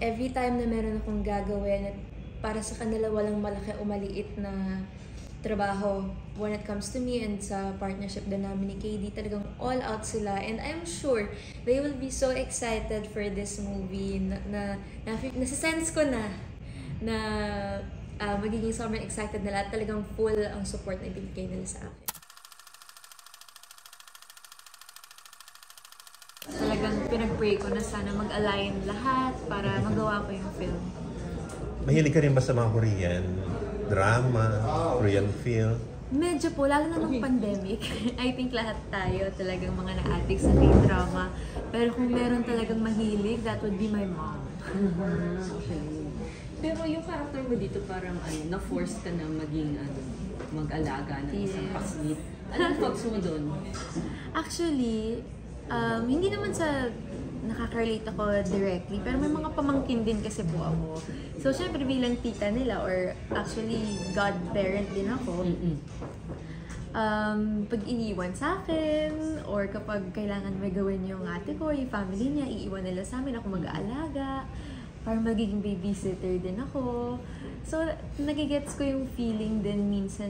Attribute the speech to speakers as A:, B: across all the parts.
A: every time na meron akong gagawin at para sa kanila walang malaki o maliit na trabaho when it comes to me and sa partnership din namin ni KD, talagang all out sila, and I'm sure they will be so excited for this movie na nasa-sense ko na magiging sobrang excited nila at talagang full ang support na ibigay nila sa akin. Talagang pinag-pray ko na sana mag-align lahat para magawa ko yung film.
B: Mahilig ka rin ba sa mga Korean drama, Korean film?
A: Medyo po, lalo na nung pandemic. I think lahat tayo talagang mga na-addict sa K-drama. Pero kung meron talagang mahilig, that would be my mom.
C: Okay. Pero yung character mo dito parang na-force ka na maging mag-alaga ng isang paslit. Anong thoughts mo doon?
A: Actually, hindi naman sa nakaka-relate ako directly, pero may mga pamangkin din kasi po ako. So, syempre bilang tita nila, or actually godparent din ako, pag iniwan sa akin, or kapag kailangan may gawin yung ate ko, yung family niya, iiwan nila sa amin, ako mag-aalaga, parang magiging babysitter din ako. So, nagigets ko yung feeling din minsan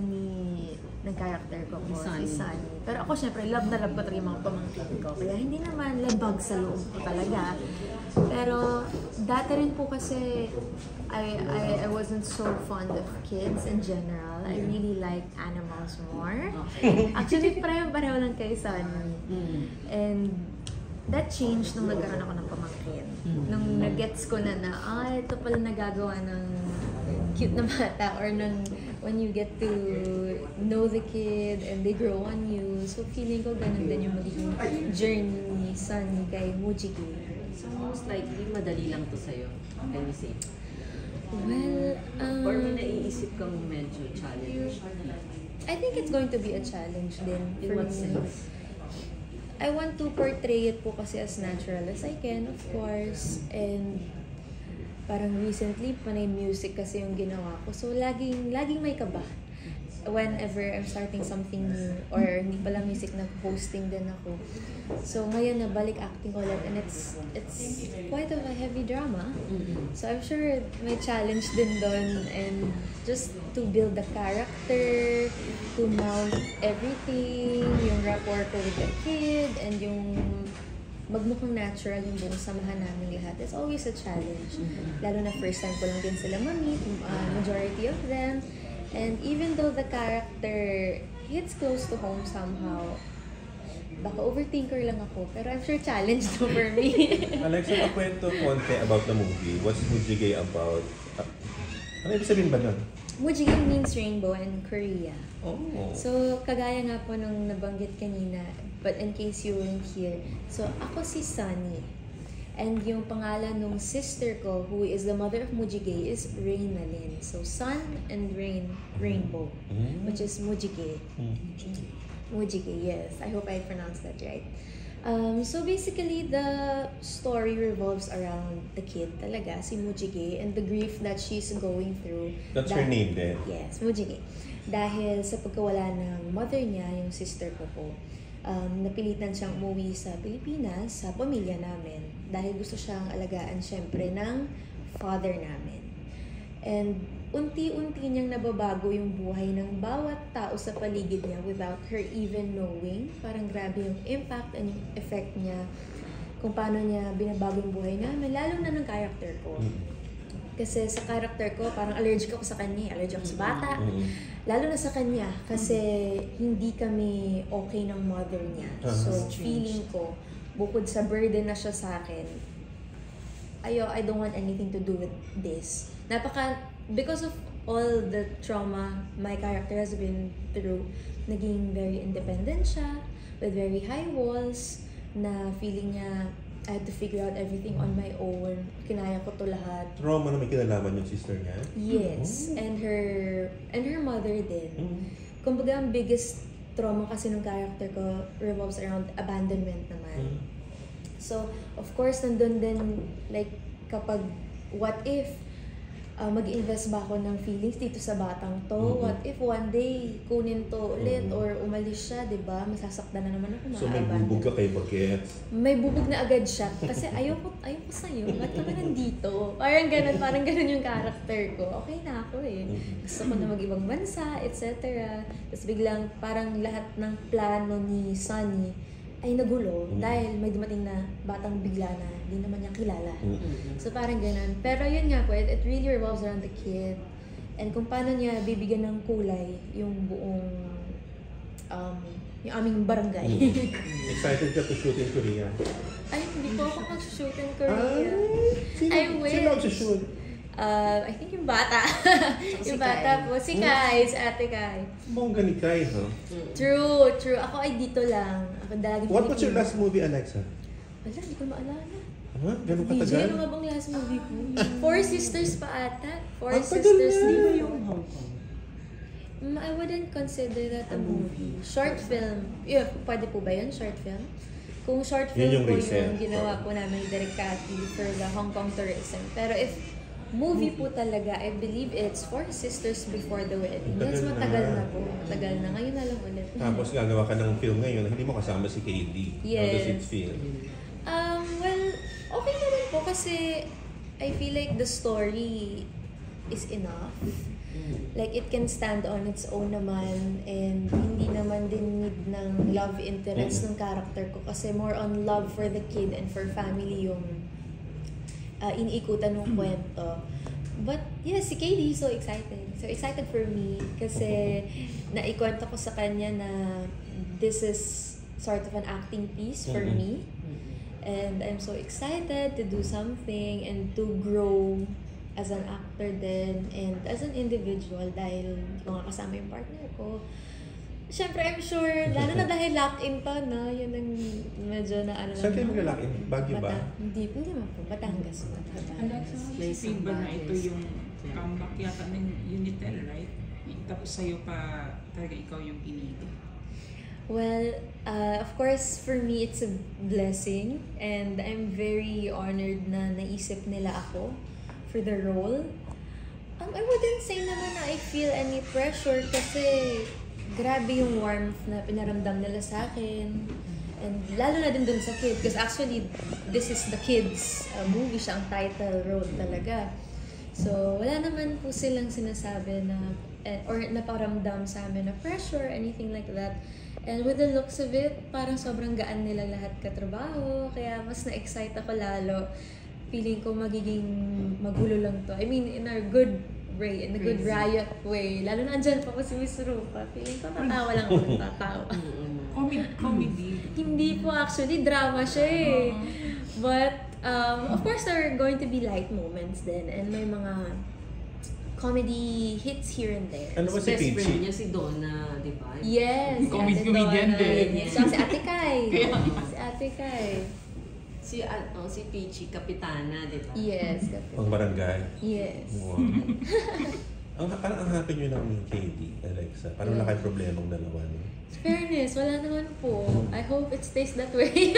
A: ng character ko po, si Sunny. Pero ako syempre, love na love ko talaga yung mga pamangkin ko. Kaya hindi naman labag sa loob ko talaga. Pero dati rin po kasi I wasn't so fond of kids in general. I really liked animals more. Actually, pareho lang kay Sunny. And that changed nung nagkaroon ako ng pamangkin. Nung nag-gets ko na ito pala nagagawa ng cute na bata, or when you get to know the kid and they grow on you. So feeling ko ganun din yung magiging journey ni Sunny kay Mujige.
C: So most likely, madali lang to sa'yo. Can you say?
A: Well,
C: or may naiisip kang medyo challenge?
A: I think it's going to be a challenge din
C: In
A: for
C: what
A: me.
C: sense?
A: I want to portray it po kasi as natural as I can, of course. And parang recently, panay music kasi yung ginawa ko. So, laging may kaba. Whenever I'm starting something new, or hindi pala music, nag-hosting din ako. So, ngayon nabalik acting ulit, and it's quite of a heavy drama. So, I'm sure may challenge din doon, and just to build the character, to mount everything, yung rapport ko with the kid, and yung magmukhang natural yung buong samahan namin lahat. It's always a challenge. Lalo na first time ko lang din sila ma-meet, majority of them. And even though the character hits close to home somehow, baka overthinker lang ako, pero I'm sure challenge to for me.
B: Alexa, kwento konti about the movie. What's Mujige about? Ano ibig sabihin ba nun?
A: Mujige means rainbow in Korea.
B: Oh.
A: So, kagaya nga po nung nabanggit kanina, but in case you weren't here, so ako si Sunny. And yung pangalan nung sister ko, who is the mother of Mujige, is Rainalyn. So, sun and rainbow, which is Mujige. Mujige, yes. I hope I pronounced that right. So basically, the story revolves around the kid talaga, si Mujige, and the grief that she's going through.
B: That's her name then?
A: Yes, Mujige. Dahil sa pagkawala ng mother niya, yung sister ko po, napilitan siyang umuwi sa Pilipinas, sa pamilya namin, dahil gusto siyang alagaan syempre ng father namin. And unti-unti niyang nababago yung buhay ng bawat tao sa paligid niya without her even knowing. Parang grabe yung impact and yung effect niya kung paano niya binabago yung buhay namin, lalo na ng character ko. Kasi sa character ko, parang allergic ako sa kanya, allergic ako sa bata. Lalo na sa kanya, kasi hindi kami okay ng mother niya. So feeling ko, bukod sa burden na siya sa akin, I don't want anything to do with this. Because of all the trauma my character has been through, naging very independent siya, with very high walls, na feeling niya, I had to figure out everything on my own. Kinaya ko to lahat.
B: Trauma na may kinalaman yung sister niya?
A: Yes, and her mother din. Kumbaga, ang biggest trauma kasi ng character ko revolves around abandonment naman. So, of course, nandun din, like, kapag, what if mag-invest ba ako ng feelings dito sa batang to?
B: Mm-mm.
A: What if one day kunin to ulit or umalis siya, 'di ba? Masasaktan na naman ako,
B: So may bubog ka kay Bagets.
A: May bubog na agad siya kasi ayoko sa'yo. Ba't ka ba nandito? Parang ganun yung character ko. Okay na ako eh. Gusto ko na mag-ibang bansa, etc. Tapos biglang parang lahat ng plano ni Sunny ay nagulo dahil may dumating na batang bigla na hindi naman niya kilala. So parang ganun. Pero yun nga po, it really revolves around the kid. And kung paano niya bibigyan ng kulay yung buong yung aming barangay.
B: Excited ka to shoot in Korea?
A: Ay, hindi po ako mag-shoot in Korea. I wish.
B: Sino ang shoot?
A: I think yung bata. yung bata po. Si Kai, si Ate Kai.
B: Bongga ni Kai, ha?
A: True. Ako ay dito lang. Ako dahil
B: What was your last movie, Alexa?
A: Wala, hindi ko maalala.
B: Ha? Ganun
A: DJ,
B: katagal?
A: ano nga bang last movie ko? Four Sisters pa ata. Four
B: Ang tagal
A: Sisters.
B: na.
A: Di ba
D: Yung Hong Kong.
A: I wouldn't consider that a movie. Short film. Yeah, pwede po ba yun? Short film? Kung short film
B: Yun yung
A: po
B: recent.
A: yung ginawa po namin ni Derek Cathy for the Hong Kong tourism. Pero if movie po talaga, I believe it's Four Sisters Before the Wedding. Yes, matagal na po. Matagal na. Ngayon na lang ulit.
B: Tapos gagawa ka ng film ngayon na hindi mo kasama si KD. How does it
A: Yes.
B: feel?
A: Well, okay naman po kasi I feel like the story is enough. Like, it can stand on its own naman and hindi naman din need ng love interest ng character ko kasi more on love for the kid and for family yung iniikutan ng kwento. But yeah, si KD so excited. So excited for me kasi naikwento ko sa kanya na this is sort of an acting piece for me. And I'm so excited to do something and to grow as an actor din and as an individual dahil hindi ko nga kasama yung partner ko. Siyempre, I'm sure, lalo na dahil lock-in to, no? Yun ang medyo na ano.
B: Saan kayo maglalaki? Baguio ba?
A: Hindi naman po. Batangas po.
D: Alexa, feel ba na ito yung comeback yata ng Unitel, right? Tapos sa'yo pa talaga ikaw yung pinili.
A: Well, of course, for me, it's a blessing. And I'm very honored na naisip nila ako for the role. I wouldn't say naman na I feel any pressure kasi grabe yung warmth na pinaramdam nila sa akin. And lalo na din dun sa kid. Because actually, this is the kids movie. Siya ang title role talaga. So, wala naman po silang sinasabi na or naparamdam sa amin na pressure, anything like that. And with the looks of it, parang sobrang gaan nila lahat katrabaho. Kaya mas na-excite ako lalo. Feeling ko magiging magulo lang to. I mean, in a good way, in a good riot way. Lalo na andyan pa po si Miss Rupa. Feeling ko tatawa lang ako ng tatawa.
D: Comedy.
A: Hindi po actually, drama siya eh. But, of course, there are going to be light moments din. And may mga comedy hits here and there.
B: Ano ba si
C: Best friend
B: Peachy?
C: niya si Donna, di ba?
A: Yes, si
D: Comedy
A: Ate
D: comedian
A: Donna.
D: din.
A: Yes. So, si Ate Kai. Si Ate Kai.
C: Si Peachy, kapitana, di ba?
A: Yes.
B: Pang barangay?
A: Yes.
B: Wow. Parang ang happy nyo lang ni KD, Alexa. Parang wala kayong problemang dalawa, no?
A: Fairness, wala naman po. I hope it stays that way.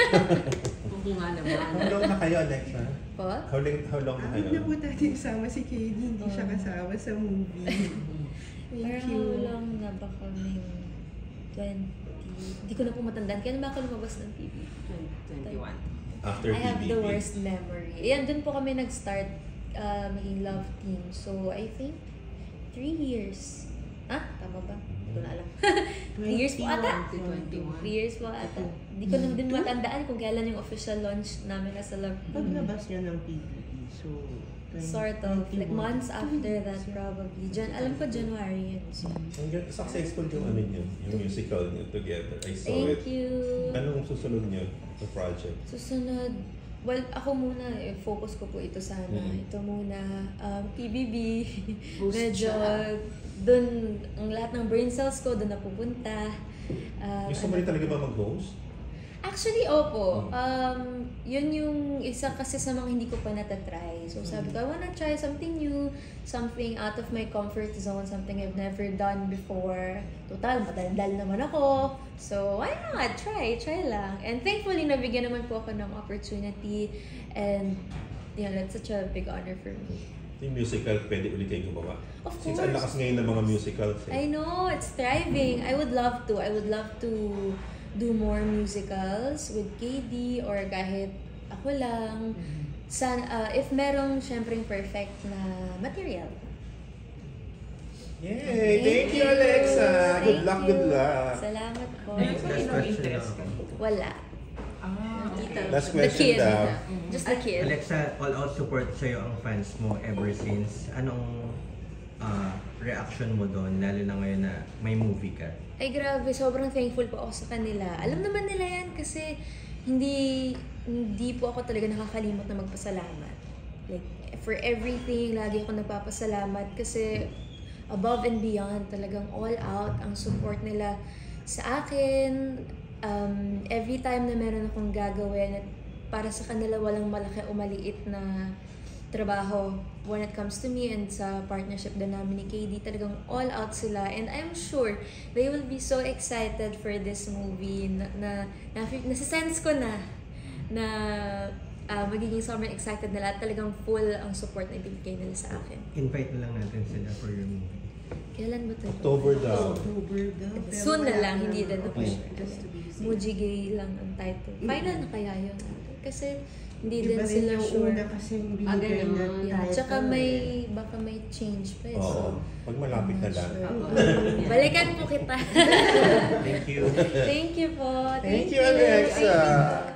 C: Kung nga naman.
B: How long na kayo, Alexa?
A: Po?
B: How long na kayo?
E: Amin na po dati kasama si KD, hindi siya kasama sa movie. Thank
A: Parang
E: you.
A: how long na ba kaming 20? Hindi ko na po matandaan. Kaya na ba ako lumabas ng PBB?
C: 21.
B: After
A: I have
B: PBB.
A: the worst memory. Yan, dun po kami nag-start maging love team. So, I think 3 years. Tama ba? Hindi ko na alam. 3 years po ata.
C: 21.
A: 3 years po ata. Hindi ko na din matandaan kung kailan yung official launch namin as a love team.
E: Paglabas niya ng PBB, so...
A: Sort of. Like months after that probably. Alam ko January yun. So,
B: Successful yung ano nyo, yung musical nyo together. I saw it.
A: thank you.
B: Anong susunod nyo sa project?
A: Susunod, well, ako muna, focus ko po ito sana. Ito muna, PBB,
C: Boost
A: medyo
C: siya.
A: dun, ang lahat ng brain cells ko dun napupunta.
B: Gusto mo rin talaga ba mag-host?
A: Actually, opo. Yun yung isa kasi sa mga hindi ko pa natatry. So sabi ko, I wanna try something new, something out of my comfort zone, something I've never done before. Total, madaldal naman ako. So why not? Try lang. And thankfully, nabigyan naman po ako ng opportunity. And, that's such a big honor for me.
B: yung musical, pwede ulit kayong gumawa?
A: Of
B: Since
A: course.
B: ang lakas ngayon ng mga musicals.
A: I know, it's thriving. I would love to. I would love to do more musicals with KD or kahit ako lang. If merong syempreng perfect na material.
B: Yay! Thank you, Alexa! Good
A: Thank
B: luck,
A: you.
B: good luck!
A: Salamat po.
D: Next interest ka?
A: Wala.
B: Last
A: The
B: question
A: kid.
B: daw.
A: Just the kid.
F: Alexa, all-out support sa'yo ang fans mo ever since. Anong reaction mo doon, lalo na ngayon na may movie ka?
A: Ay grabe, sobrang thankful po ako sa kanila. Alam naman nila yan kasi hindi po ako talaga nakakalimot na magpasalamat. Like, for everything, lagi ako nagpapasalamat kasi above and beyond, talagang all out ang support nila sa akin. Every time na meron akong gagawin at para sa kanila walang malaki o maliit na trabaho when it comes to me and sa partnership din namin ni KD, talagang all out sila, and I'm sure they will be so excited for this movie na nasa-sense ko na magiging sobrang excited nila at talagang full ang support na ibigay nila sa akin.
F: Invite na lang natin sila for your movie.
A: Kailan ba ito?
B: October daw.
E: October daw. pero
A: Soon na
E: wala
A: lang, hindi
E: na.
A: na po
E: Okay,
A: sure.
E: just to be safe.
A: Mujigay lang ang title. Final na kaya yun? Kasi hindi
E: Iba
A: din
E: rin
A: sila
E: yung
A: sure.
E: una kasi yung binigay
C: ganun.
E: na
A: Yeah,
E: title.
A: tsaka baka may change pa eh.
B: Oo.
A: So,
B: Pag malapit na lang.
A: balikan po kita.
F: Thank you.
A: Thank you po.
B: Thank you, Alexa!